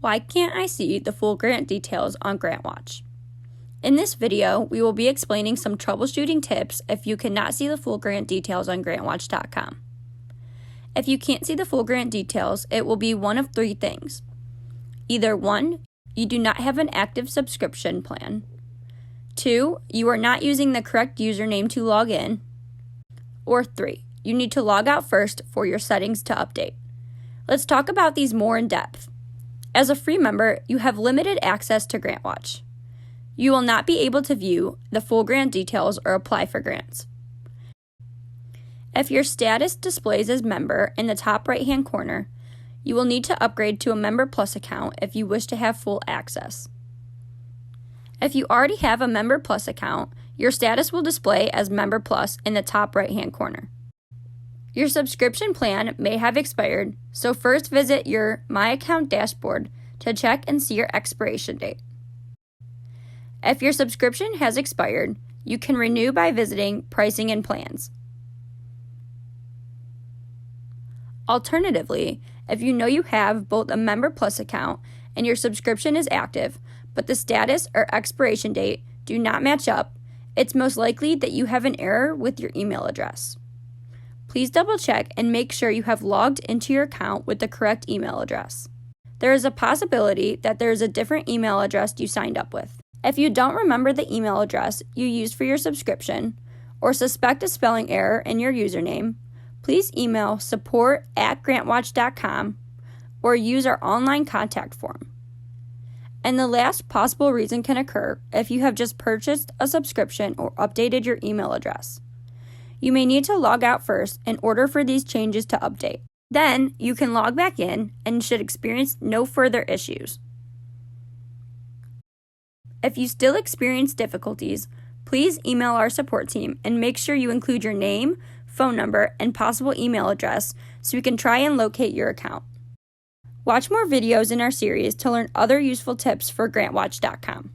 Why can't I see the full grant details on GrantWatch? In this video, we will be explaining some troubleshooting tips if you cannot see the full grant details on GrantWatch.com. If you can't see the full grant details, it will be one of three things. Either 1, you do not have an active subscription plan. 2, you are not using the correct username to log in. Or 3, you need to log out first for your settings to update. Let's talk about these more in depth. As a free member, you have limited access to GrantWatch. You will not be able to view the full grant details or apply for grants. If your status displays as member in the top right-hand corner, you will need to upgrade to a MemberPlus account if you wish to have full access. If you already have a MemberPlus account, your status will display as MemberPlus in the top right-hand corner. Your subscription plan may have expired, so first visit your My Account dashboard to check and see your expiration date. If your subscription has expired, you can renew by visiting Pricing and Plans. Alternatively, if you know you have both a MemberPlus account and your subscription is active, but the status or expiration date do not match up, it's most likely that you have an error with your email address. Please double check and make sure you have logged into your account with the correct email address. There is a possibility that there is a different email address you signed up with. If you don't remember the email address you used for your subscription or suspect a spelling error in your username, please email support@grantwatch.com or use our online contact form. And the last possible reason can occur if you have just purchased a subscription or updated your email address. You may need to log out first in order for these changes to update. Then you can log back in and should experience no further issues. If you still experience difficulties, please email our support team and make sure you include your name, phone number, and possible email address so we can try and locate your account. Watch more videos in our series to learn other useful tips for GrantWatch.com.